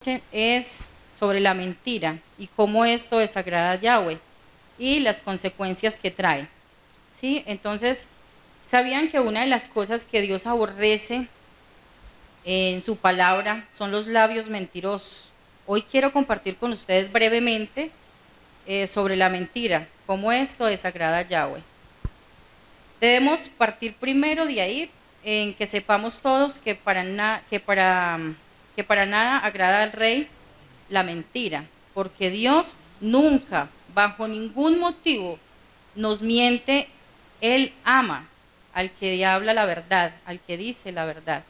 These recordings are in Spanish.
Es sobre la mentira y cómo esto desagrada a Yahweh y las consecuencias que trae. ¿Sí? Entonces, ¿sabían que una de las cosas que Dios aborrece en su palabra son los labios mentirosos? Hoy quiero compartir con ustedes brevemente sobre la mentira, cómo esto desagrada a Yahweh. Debemos partir primero de ahí, en que sepamos todos que para nada agrada al rey la mentira, porque Dios nunca, bajo ningún motivo, nos miente. Él ama al que habla la verdad, al que dice la verdad.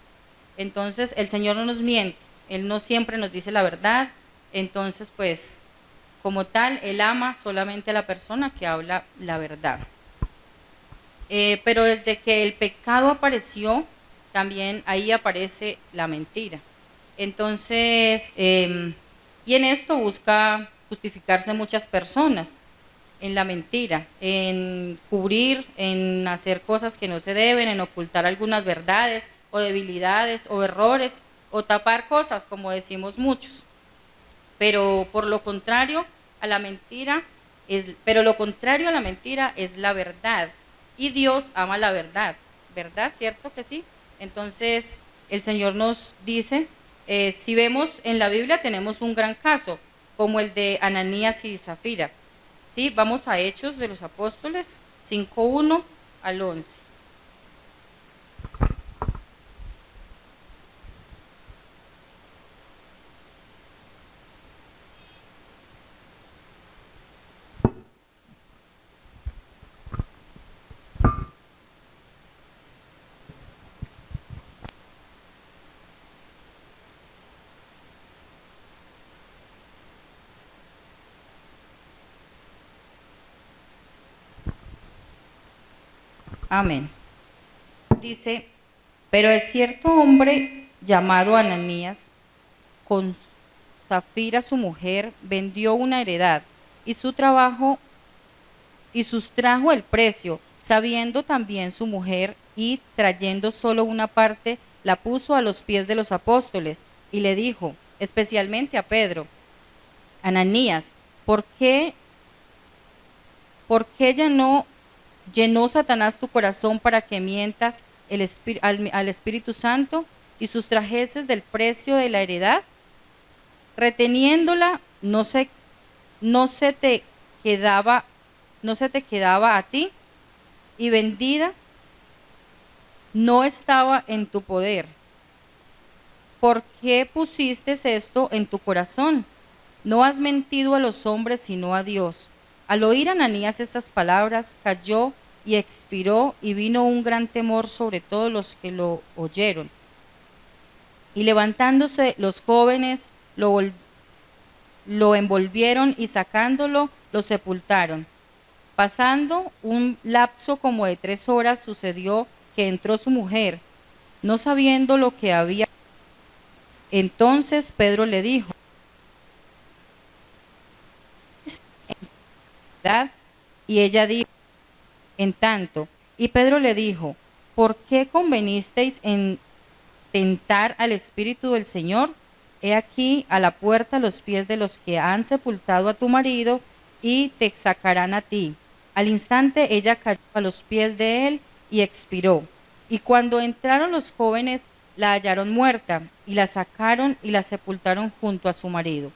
Entonces, el Señor no nos miente, Él no siempre nos dice la verdad. Entonces, pues, como tal, Él ama solamente a la persona que habla la verdad. Pero desde que el pecado apareció, también ahí aparece la mentira. Entonces, y en esto busca justificarse muchas personas, en la mentira, en cubrir, en hacer cosas que no se deben, en ocultar algunas verdades o debilidades o errores o tapar cosas, como decimos muchos. Pero por lo contrario a la mentira es la verdad. Y Dios ama la verdad, ¿verdad? ¿Cierto que sí? Entonces, el Señor nos dice, si vemos en la Biblia tenemos un gran caso, como el de Ananías y Zafira. ¿Sí? Vamos a Hechos de los Apóstoles 5:1 al 11. Amén. Dice, pero es cierto hombre llamado Ananías, con Zafira su mujer, vendió una heredad y su trabajo y sustrajo el precio, sabiendo también su mujer, y trayendo solo una parte, la puso a los pies de los apóstoles y le dijo, especialmente a Pedro, Ananías, ¿por qué llenó Satanás tu corazón para que mientas al Espíritu Santo y sustrajeses del precio de la heredad? Reteniéndola, no se te quedaba a ti, y vendida no estaba en tu poder. ¿Por qué pusiste esto en tu corazón? No has mentido a los hombres, sino a Dios. Al oír Ananías estas palabras, cayó y expiró, y vino un gran temor sobre todos los que lo oyeron. Y levantándose los jóvenes, lo envolvieron, y sacándolo, lo sepultaron. Pasando un lapso como de 3 horas, sucedió que entró su mujer, no sabiendo lo que había. Entonces Pedro le dijo, y ella dijo, en tanto. Y Pedro le dijo, ¿por qué convenisteis en tentar al Espíritu del Señor? He aquí a la puerta los pies de los que han sepultado a tu marido, y te sacarán a ti. Al instante ella cayó a los pies de él y expiró. Y cuando entraron los jóvenes, la hallaron muerta, y la sacaron y la sepultaron junto a su marido.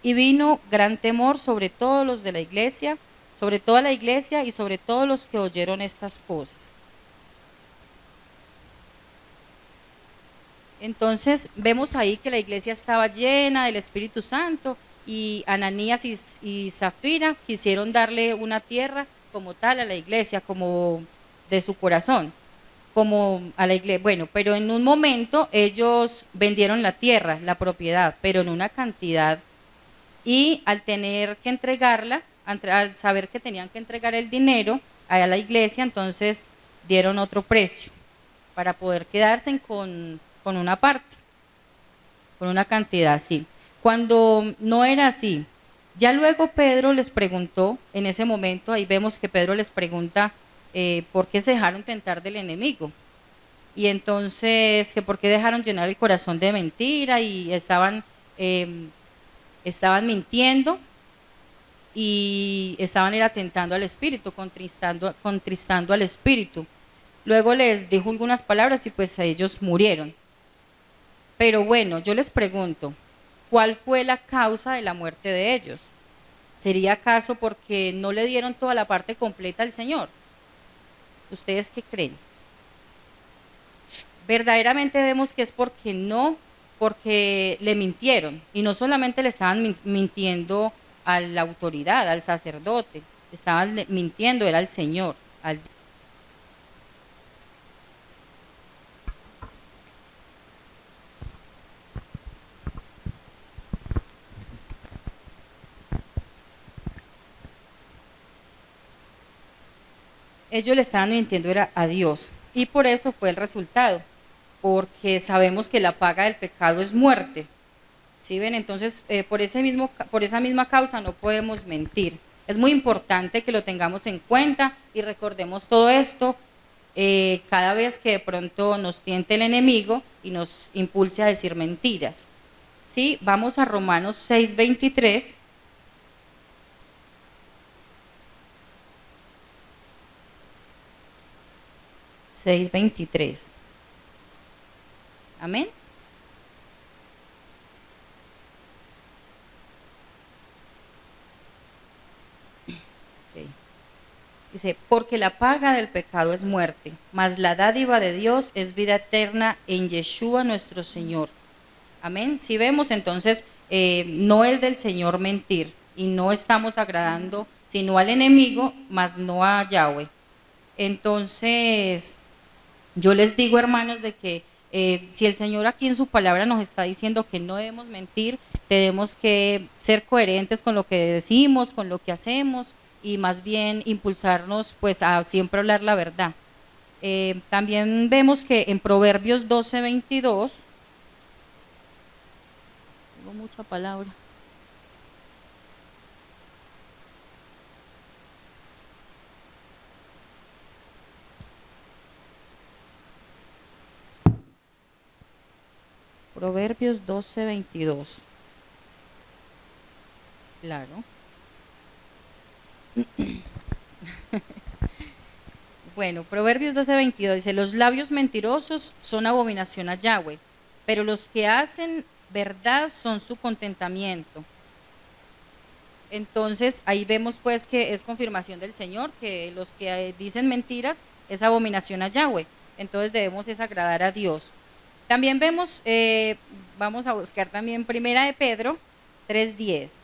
Y vino gran temor sobre todos los de la iglesia, sobre toda la iglesia y sobre todos los que oyeron estas cosas. Entonces vemos ahí que la iglesia estaba llena del Espíritu Santo, y Ananías y Zafira quisieron darle una tierra como tal a la iglesia, como de su corazón, como a la iglesia. Bueno, pero en un momento ellos vendieron la tierra, la propiedad, pero en una cantidad, y al tener que entregarla, al saber que tenían que entregar el dinero a la iglesia, entonces dieron otro precio para poder quedarse con una parte, con una cantidad así. Cuando no era así, ya luego Pedro les preguntó, en ese momento, ahí vemos que Pedro les pregunta, ¿por qué se dejaron tentar del enemigo? Y entonces, que por qué dejaron llenar el corazón de mentira y estaban mintiendo y estaban era tentando al espíritu, contristando al espíritu. Luego les dijo algunas palabras y pues ellos murieron. Pero bueno, yo les pregunto, ¿cuál fue la causa de la muerte de ellos? ¿Sería acaso porque no le dieron toda la parte completa al Señor? ¿Ustedes qué creen? Verdaderamente vemos que es porque le mintieron. Y no solamente le estaban mintiendo a la autoridad, al sacerdote, estaban mintiendo, era al Señor. Ellos le estaban mintiendo era a Dios. Y por eso fue el resultado. Porque sabemos que la paga del pecado es muerte. ¿Sí ven? Entonces, por esa misma causa no podemos mentir. Es muy importante que lo tengamos en cuenta y recordemos todo esto cada vez que de pronto nos tiente el enemigo y nos impulse a decir mentiras. ¿Sí? Vamos a Romanos 6:23. Amén. Okay. Dice, porque la paga del pecado es muerte, mas la dádiva de Dios es vida eterna en Yeshua nuestro Señor. Amén. Si vemos entonces, no es del Señor mentir y no estamos agradando sino al enemigo, mas no a Yahweh. Entonces, yo les digo, hermanos, de que si el Señor aquí en su palabra nos está diciendo que no debemos mentir, tenemos que ser coherentes con lo que decimos, con lo que hacemos y más bien impulsarnos pues a siempre hablar la verdad. También vemos que en Proverbios 12:22, tengo mucha palabra. Proverbios 12:22. Claro. Bueno, Proverbios 12:22 dice, los labios mentirosos son abominación a Yahweh, pero los que hacen verdad son su contentamiento. Entonces ahí vemos pues que es confirmación del Señor, que los que dicen mentiras es abominación a Yahweh. Entonces debemos desagradar a Dios. También vemos, vamos a buscar también Primera de Pedro 3:10.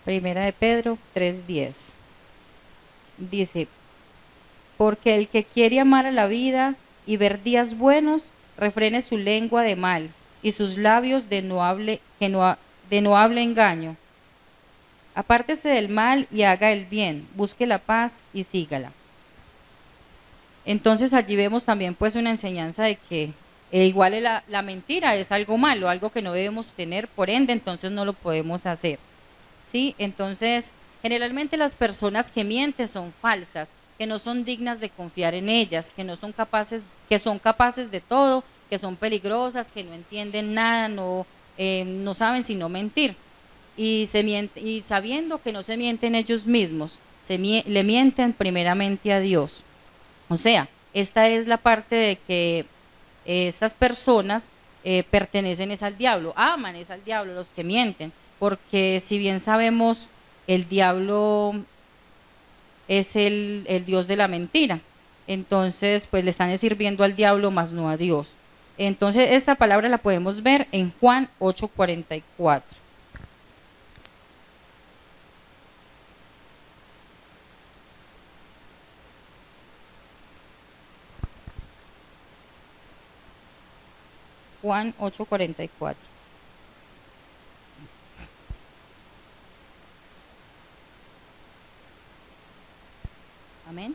Primera de Pedro 3:10. Dice, porque el que quiere amar a la vida y ver días buenos, refrene su lengua de mal y sus labios de no hable engaño. Apártese del mal y haga el bien, busque la paz y sígala. Entonces allí vemos también pues una enseñanza de que igual la mentira es algo malo, algo que no debemos tener, por ende entonces no lo podemos hacer. ¿Sí? Entonces, generalmente las personas que mienten son falsas, que no son dignas de confiar en ellas, que son capaces de todo, que son peligrosas, que no entienden nada, no saben sino mentir. Y sabiendo que no se mienten ellos mismos, le mienten primeramente a Dios. O sea, esta es la parte de que estas personas pertenecen es al diablo, aman es al diablo los que mienten, porque si bien sabemos, el diablo es el Dios de la mentira. Entonces, pues le están sirviendo al diablo más no a Dios. Entonces, esta palabra la podemos ver en Juan 8:44. Juan 8:44. Amén.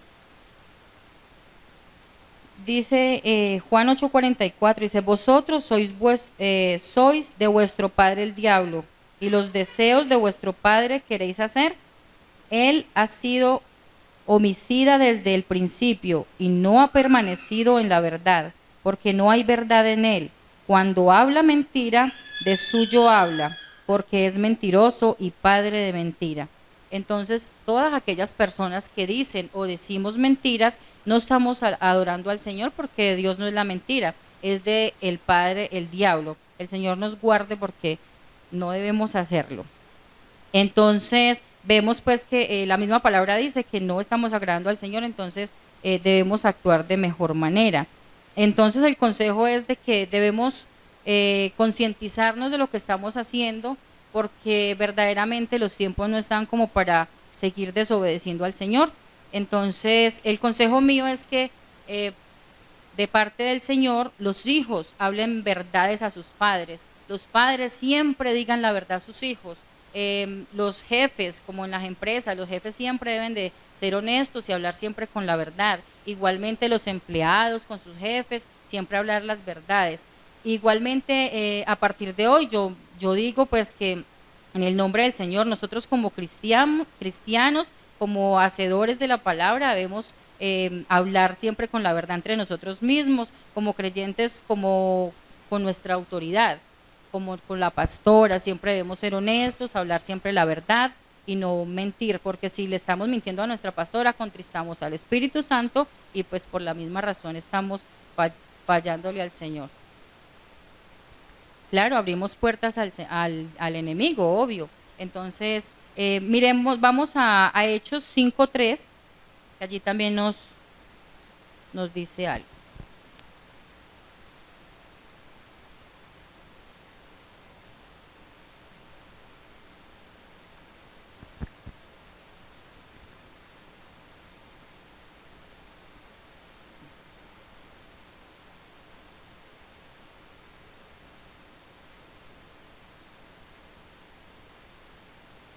Dice Juan 8:44, dice, vosotros sois de vuestro padre el diablo, y los deseos de vuestro padre queréis hacer. Él ha sido homicida desde el principio y no ha permanecido en la verdad, porque no hay verdad en él. Cuando habla mentira, de suyo habla, porque es mentiroso y padre de mentira. Entonces, todas aquellas personas que dicen o decimos mentiras, no estamos adorando al Señor, porque Dios no es la mentira, es de el padre, el diablo. El Señor nos guarde porque no debemos hacerlo. Entonces, vemos pues que la misma palabra dice que no estamos agradando al Señor, entonces debemos actuar de mejor manera. Entonces, el consejo es de que debemos concientizarnos de lo que estamos haciendo, porque verdaderamente los tiempos no están como para seguir desobedeciendo al Señor. Entonces, el consejo mío es que de parte del Señor, los hijos hablen verdades a sus padres. Los padres siempre digan la verdad a sus hijos. Los jefes, como en las empresas, los jefes siempre deben de ser honestos y hablar siempre con la verdad. Igualmente los empleados con sus jefes, siempre hablar las verdades. Igualmente, a partir de hoy, yo digo pues que en el nombre del Señor, nosotros como cristianos, como hacedores de la palabra, debemos hablar siempre con la verdad entre nosotros mismos, como creyentes, como con nuestra autoridad, como con la pastora, siempre debemos ser honestos, hablar siempre la verdad y no mentir, porque si le estamos mintiendo a nuestra pastora, contristamos al Espíritu Santo y pues por la misma razón estamos fallándole al Señor. Claro, abrimos puertas al enemigo, obvio. Entonces, miremos, vamos a Hechos 5:3, que allí también nos dice algo.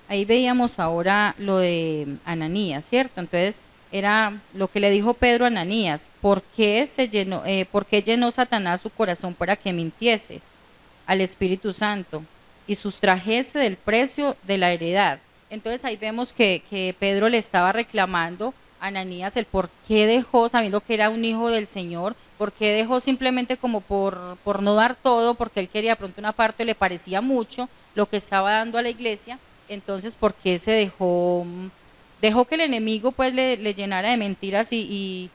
Ahí veíamos ahora lo de Ananías, ¿cierto? Entonces, era lo que le dijo Pedro a Ananías, ¿por qué llenó Satanás su corazón para que mintiese al Espíritu Santo y sustrajese del precio de la heredad? Entonces ahí vemos que Pedro le estaba reclamando a Ananías el por qué dejó, sabiendo que era un hijo del Señor, por qué dejó simplemente como por no dar todo, porque él quería de pronto una parte, le parecía mucho lo que estaba dando a la iglesia. Entonces, ¿por qué se dejó que el enemigo pues le llenara de mentiras y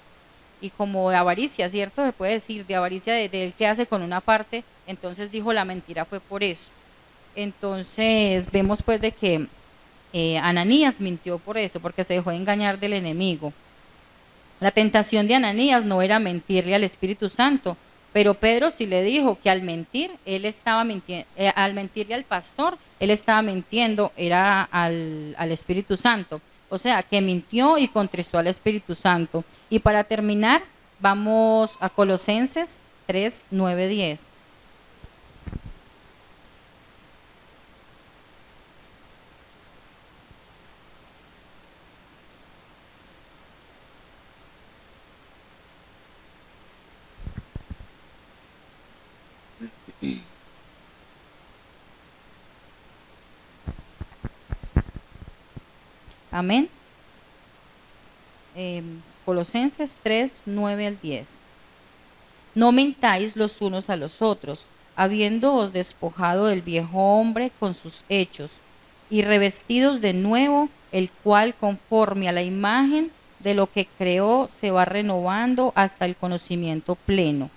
como de avaricia, ¿cierto? Se puede decir, de avaricia de él que hace con una parte. Entonces dijo, la mentira fue por eso. Entonces vemos pues de que Ananías mintió por eso, porque se dejó engañar del enemigo. La tentación de Ananías no era mentirle al Espíritu Santo, pero Pedro sí le dijo que al mentir, él estaba mintiendo, al mentirle al pastor, él estaba mintiendo, era al Espíritu Santo. O sea, que mintió y contristó al Espíritu Santo. Y para terminar, vamos a Colosenses 3:9-10. Amén. Colosenses 3:9-10. No mintáis los unos a los otros, habiéndoos despojado del viejo hombre con sus hechos, y revestidos de nuevo, el cual conforme a la imagen de lo que creó se va renovando hasta el conocimiento pleno.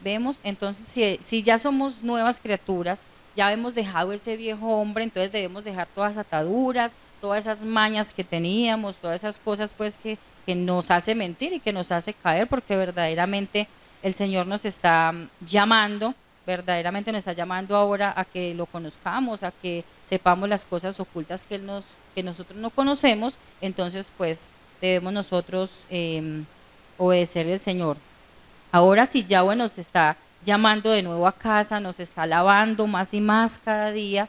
Vemos, entonces, si ya somos nuevas criaturas, ya hemos dejado ese viejo hombre, entonces debemos dejar todas las ataduras, todas esas mañas que teníamos, todas esas cosas pues que nos hace mentir y que nos hace caer, porque verdaderamente el Señor nos está llamando, verdaderamente nos está llamando ahora a que lo conozcamos, a que sepamos las cosas ocultas que nosotros no conocemos. Entonces pues debemos nosotros obedecerle al Señor. Ahora sí Yahweh nos está llamando de nuevo a casa, nos está lavando más y más cada día.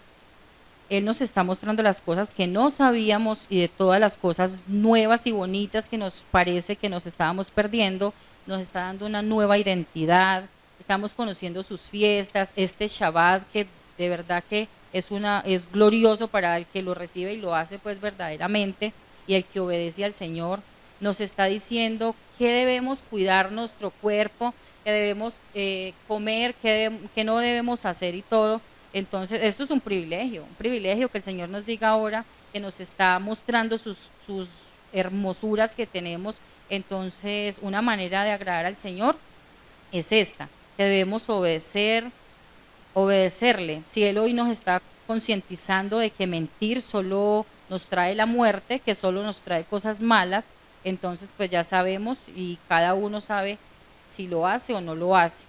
Él nos está mostrando las cosas que no sabíamos y de todas las cosas nuevas y bonitas que nos parece que nos estábamos perdiendo, nos está dando una nueva identidad, estamos conociendo sus fiestas, este Shabbat que de verdad que es glorioso para el que lo recibe y lo hace pues verdaderamente, y el que obedece al Señor. Nos está diciendo que debemos cuidar nuestro cuerpo, que debemos comer, que no debemos hacer y todo. Entonces, esto es un privilegio que el Señor nos diga ahora, que nos está mostrando sus hermosuras que tenemos. Entonces, una manera de agradar al Señor es esta, que debemos obedecerle. Si Él hoy nos está concientizando de que mentir solo nos trae la muerte, que solo nos trae cosas malas, entonces pues ya sabemos y cada uno sabe si lo hace o no lo hace.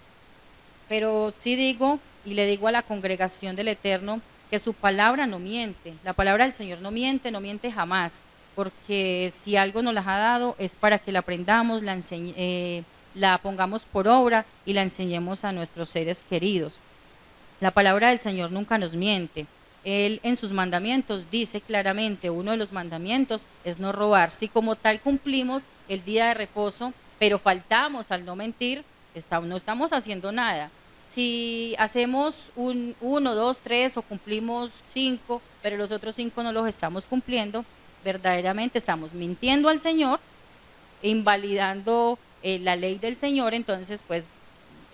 Pero sí digo y le digo a la congregación del Eterno que su palabra no miente, la palabra del Señor no miente, no miente jamás, porque si algo nos la ha dado es para que la aprendamos, la pongamos por obra y la enseñemos a nuestros seres queridos. La palabra del Señor nunca nos miente. Él en sus mandamientos dice claramente, uno de los mandamientos es no robar. Si como tal cumplimos el día de reposo, pero faltamos al no mentir, no estamos haciendo nada. Si hacemos uno, dos, tres o cumplimos cinco, pero los otros cinco no los estamos cumpliendo, verdaderamente estamos mintiendo al Señor, invalidando la ley del Señor, entonces pues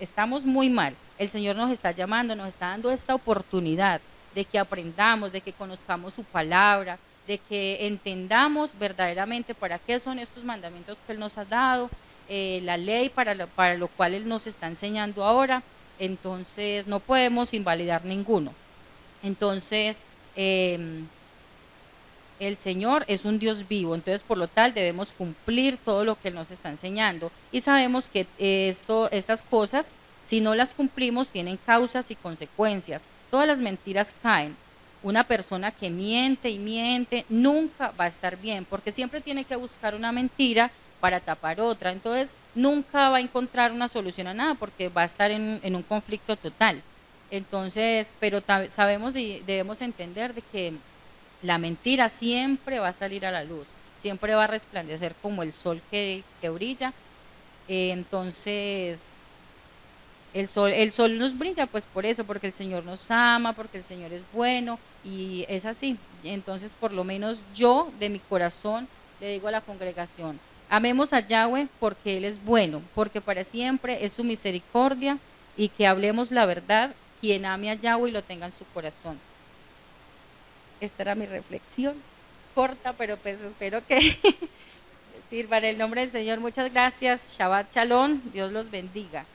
estamos muy mal. El Señor nos está llamando, nos está dando esta oportunidad de que aprendamos, de que conozcamos su palabra, de que entendamos verdaderamente para qué son estos mandamientos que Él nos ha dado, la ley para lo cual Él nos está enseñando ahora. Entonces no podemos invalidar ninguno. Entonces, el Señor es un Dios vivo, entonces por lo tal debemos cumplir todo lo que Él nos está enseñando. Y sabemos que estas cosas, si no las cumplimos, tienen causas y consecuencias. Todas las mentiras caen. Una persona que miente y miente nunca va a estar bien, porque siempre tiene que buscar una mentira para tapar otra. Entonces nunca va a encontrar una solución a nada, porque va a estar en un conflicto total. Entonces, pero sabemos y debemos entender de que la mentira siempre va a salir a la luz, siempre va a resplandecer como el sol que brilla. Entonces, el sol nos brilla pues por eso, porque el Señor nos ama, porque el Señor es bueno y es así. Entonces, por lo menos yo de mi corazón le digo a la congregación, amemos a Yahweh porque Él es bueno, porque para siempre es su misericordia, y que hablemos la verdad, quien ame a Yahweh y lo tenga en su corazón. Esta era mi reflexión, corta, pero pues espero que sirva en el nombre del Señor. Muchas gracias. Shabbat Shalom. Dios los bendiga.